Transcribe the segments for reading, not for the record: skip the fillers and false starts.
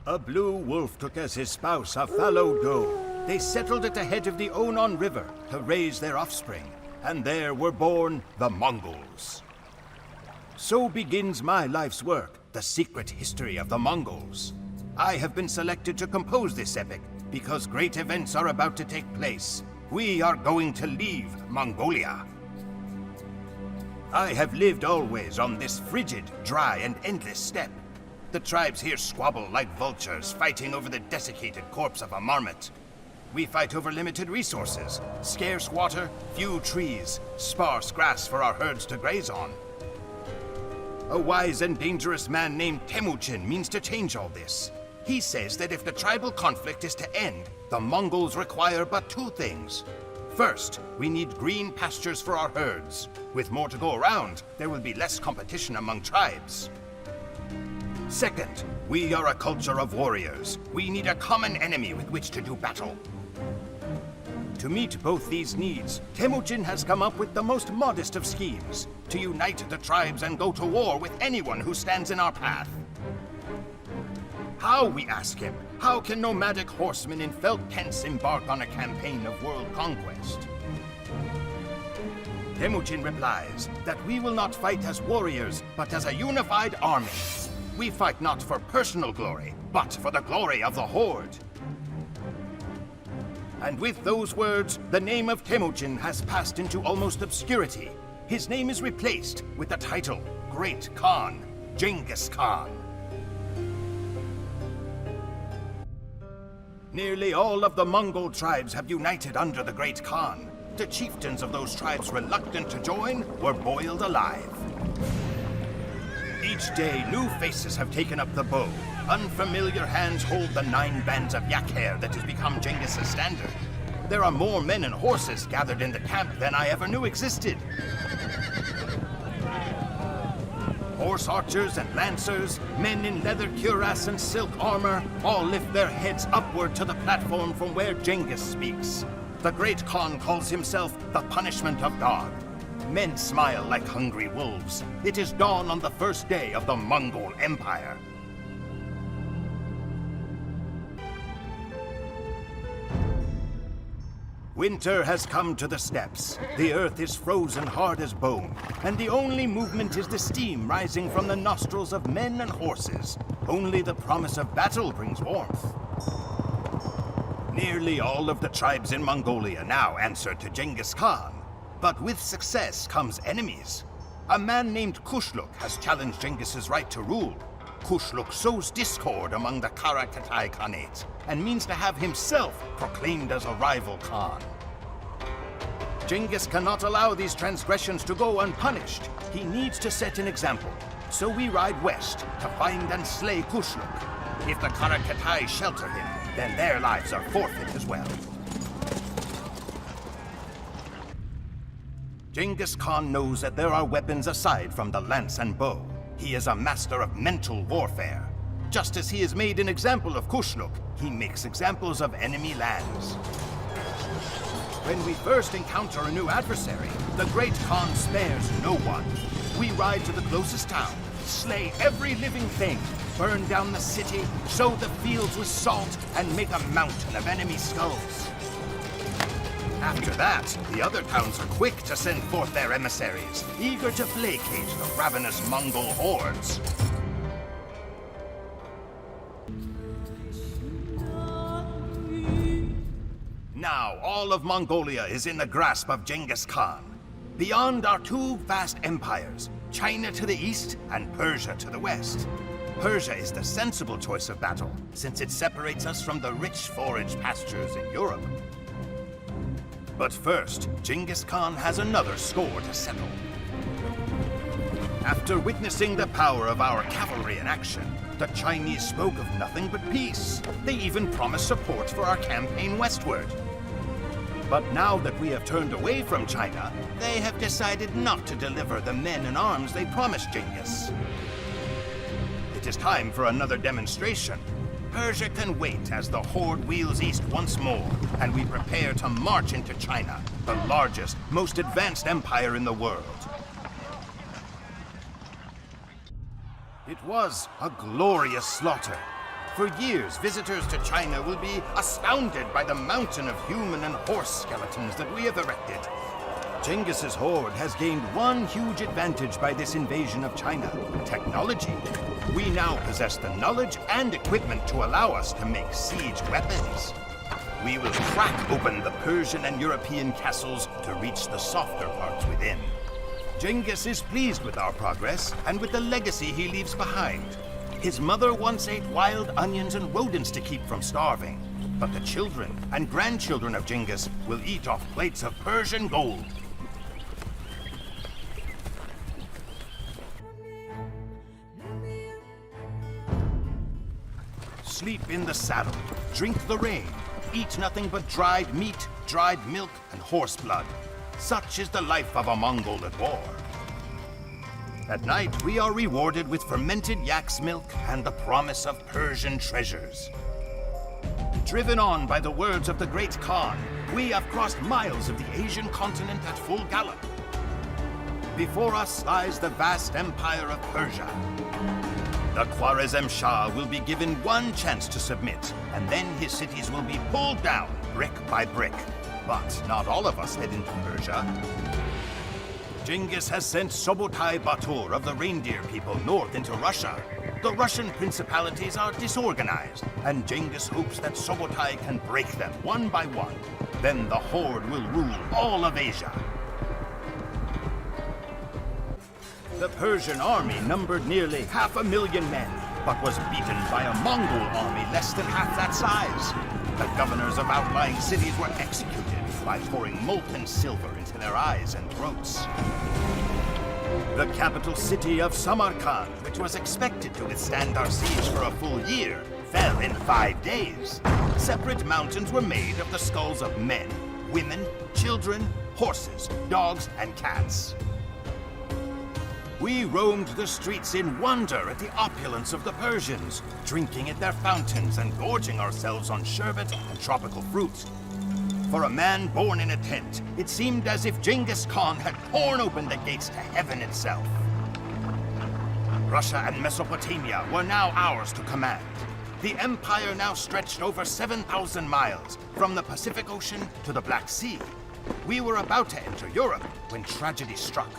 A blue wolf took as his spouse a fallow doe. They settled at the head of the Onon River to raise their offspring, and there were born the Mongols. So begins my life's work, the secret history of the Mongols. I have been selected to compose this epic because great events are about to take place. We are going to leave Mongolia. I have lived always on this frigid, dry, and endless steppe. The tribes here squabble like vultures, fighting over the desiccated corpse of a marmot. We fight over limited resources, scarce water, few trees, sparse grass for our herds to graze on. A wise and dangerous man named Temujin means to change all this. He says that if the tribal conflict is to end, the Mongols require but two things. First, we need green pastures for our herds. With more to go around, there will be less competition among tribes. Second, we are a culture of warriors. We need a common enemy with which to do battle. To meet both these needs, Temujin has come up with the most modest of schemes, to unite the tribes and go to war with anyone who stands in our path. How, we ask him, how can nomadic horsemen in felt tents embark on a campaign of world conquest? Temujin replies that we will not fight as warriors, but as a unified army. We fight not for personal glory, but for the glory of the Horde. And with those words, the name of Temujin has passed into almost obscurity. His name is replaced with the title Great Khan, Genghis Khan. Nearly all of the Mongol tribes have united under the Great Khan. The chieftains of those tribes reluctant to join were boiled alive. Each day, new faces have taken up the bow. Unfamiliar hands hold the 9 bands of yak hair that has become Genghis' standard. There are more men and horses gathered in the camp than I ever knew existed. Horse archers and lancers, men in leather cuirass and silk armor, all lift their heads upward to the platform from where Genghis speaks. The Great Khan calls himself the punishment of God. Men smile like hungry wolves. It is dawn on the first day of the Mongol Empire. Winter has come to the steppes. The earth is frozen hard as bone, and the only movement is the steam rising from the nostrils of men and horses. Only the promise of battle brings warmth. Nearly all of the tribes in Mongolia now answer to Genghis Khan. But with success comes enemies. A man named Kushluk has challenged Genghis's right to rule. Kushluk sows discord among the Karakatai Khanate and means to have himself proclaimed as a rival Khan. Genghis cannot allow these transgressions to go unpunished. He needs to set an example. So we ride west to find and slay Kushluk. If the Karakatai shelter him, then their lives are forfeit as well. Genghis Khan knows that there are weapons aside from the lance and bow. He is a master of mental warfare. Just as he has made an example of Kushluk, he makes examples of enemy lands. When we first encounter a new adversary, the Great Khan spares no one. We ride to the closest town, slay every living thing, burn down the city, sow the fields with salt, and make a mountain of enemy skulls. After that, the other towns are quick to send forth their emissaries, eager to placate the ravenous Mongol hordes. Now, all of Mongolia is in the grasp of Genghis Khan. Beyond are 2 vast empires, China to the east and Persia to the west. Persia is the sensible choice of battle, since it separates us from the rich forage pastures in Europe. But first, Genghis Khan has another score to settle. After witnessing the power of our cavalry in action, the Chinese spoke of nothing but peace. They even promised support for our campaign westward. But now that we have turned away from China, they have decided not to deliver the men and arms they promised Genghis. It is time for another demonstration. Persia can wait as the horde wheels east once more, and we prepare to march into China, the largest, most advanced empire in the world. It was a glorious slaughter. For years, visitors to China will be astounded by the mountain of human and horse skeletons that we have erected. Genghis's horde has gained one huge advantage by this invasion of China: technology. We now possess the knowledge and equipment to allow us to make siege weapons. We will crack open the Persian and European castles to reach the softer parts within. Genghis is pleased with our progress and with the legacy he leaves behind. His mother once ate wild onions and rodents to keep from starving. But the children and grandchildren of Genghis will eat off plates of Persian gold. Sleep in the saddle, drink the rain, eat nothing but dried meat, dried milk, and horse blood. Such is the life of a Mongol at war. At night, we are rewarded with fermented yak's milk and the promise of Persian treasures. Driven on by the words of the great Khan, we have crossed miles of the Asian continent at full gallop. Before us lies the vast empire of Persia. The Khwarezm Shah will be given one chance to submit, and then his cities will be pulled down brick by brick. But not all of us head into Persia. Genghis has sent Sobotai Batur of the reindeer people north into Russia. The Russian principalities are disorganized, and Genghis hopes that Sobotai can break them one by one. Then the horde will rule all of Asia. The Persian army numbered nearly 500,000 men, but was beaten by a Mongol army less than half that size. The governors of outlying cities were executed by pouring molten silver into their eyes and throats. The capital city of Samarkand, which was expected to withstand our siege for a full year, fell in 5 days. Separate mountains were made of the skulls of men, women, children, horses, dogs, and cats. We roamed the streets in wonder at the opulence of the Persians, drinking at their fountains and gorging ourselves on sherbet and tropical fruit. For a man born in a tent, it seemed as if Genghis Khan had torn open the gates to heaven itself. Russia and Mesopotamia were now ours to command. The empire now stretched over 7,000 miles, from the Pacific Ocean to the Black Sea. We were about to enter Europe when tragedy struck.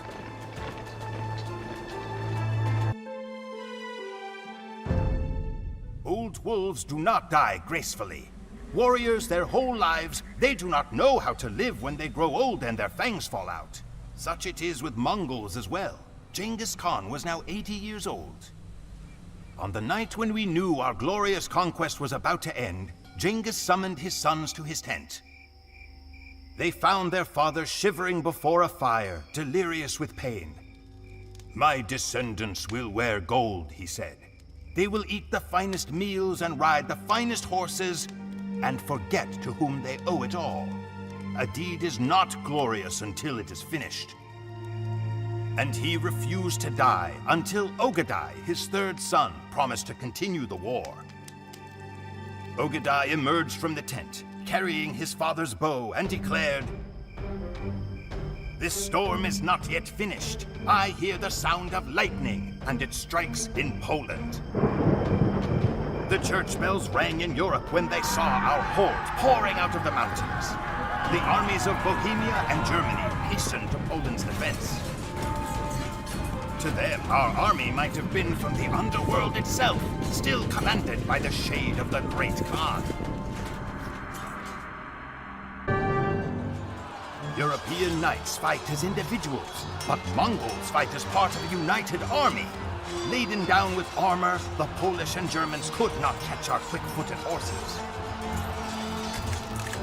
Old wolves do not die gracefully. Warriors their whole lives, they do not know how to live when they grow old and their fangs fall out. Such it is with Mongols as well. Genghis Khan was now 80 years old. On the night when we knew our glorious conquest was about to end, Genghis summoned his sons to his tent. They found their father shivering before a fire, delirious with pain. "My descendants will wear gold," he said. "They will eat the finest meals and ride the finest horses, and forget to whom they owe it all. A deed is not glorious until it is finished." And he refused to die until Ogedai, his third son, promised to continue the war. Ogedai emerged from the tent, carrying his father's bow, and declared, "This storm is not yet finished. I hear the sound of lightning, and it strikes in Poland." The church bells rang in Europe when they saw our horde pouring out of the mountains. The armies of Bohemia and Germany hastened to Poland's defense. To them, our army might have been from the underworld itself, still commanded by the shade of the great Khan. European knights fight as individuals, but Mongols fight as part of a united army. Laden down with armor, the Polish and Germans could not catch our quick-footed horses.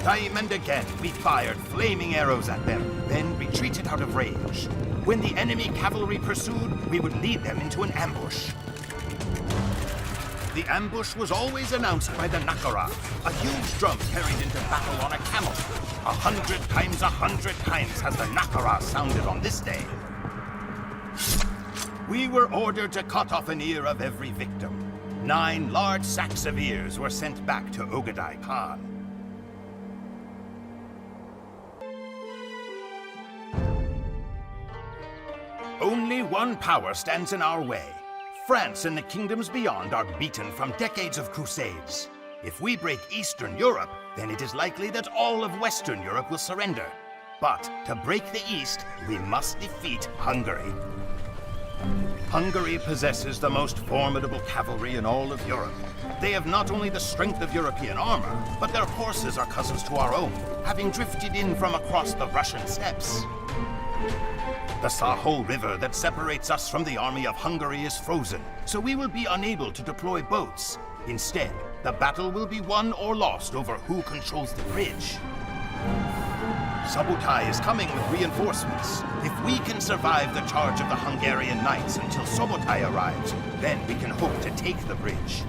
Time and again, we fired flaming arrows at them, then retreated out of range. When the enemy cavalry pursued, we would lead them into an ambush. The ambush was always announced by the nakara, a huge drum carried into battle on a camel. 100 times 100 times has the nakara sounded on this day. We were ordered to cut off an ear of every victim. 9 large sacks of ears were sent back to Ogedai Khan. Only one power stands in our way: France and the kingdoms beyond are beaten from decades of crusades. If we break Eastern Europe, then it is likely that all of Western Europe will surrender. But to break the East, we must defeat Hungary. Hungary possesses the most formidable cavalry in all of Europe. They have not only the strength of European armor, but their horses are cousins to our own, having drifted in from across the Russian steppes. The Saho River that separates us from the army of Hungary is frozen, so we will be unable to deploy boats. Instead, the battle will be won or lost over who controls the bridge. Subotai is coming with reinforcements. If we can survive the charge of the Hungarian knights until Subotai arrives, then we can hope to take the bridge.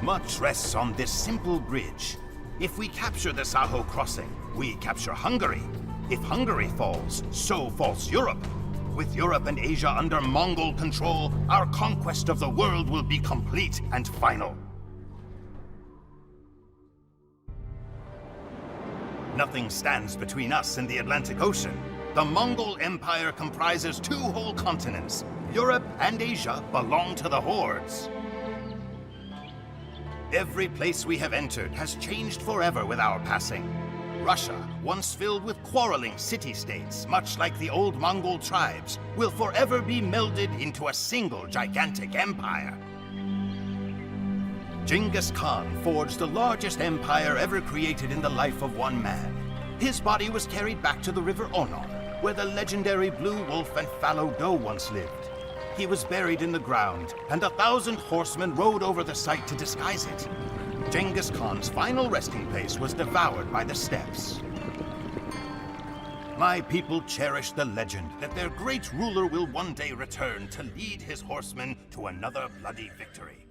Much rests on this simple bridge. If we capture the Saho crossing, we capture Hungary. If Hungary falls, so falls Europe. With Europe and Asia under Mongol control, our conquest of the world will be complete and final. Nothing stands between us and the Atlantic Ocean. The Mongol Empire comprises 2 whole continents. Europe and Asia belong to the hordes. Every place we have entered has changed forever with our passing. Russia, once filled with quarreling city-states, much like the old Mongol tribes, will forever be melded into a single gigantic empire. Genghis Khan forged the largest empire ever created in the life of one man. His body was carried back to the river Onon, where the legendary Blue Wolf and Fallow Doe once lived. He was buried in the ground, and 1,000 horsemen rode over the site to disguise it. Genghis Khan's final resting place was devoured by the steppes. My people cherish the legend that their great ruler will one day return to lead his horsemen to another bloody victory.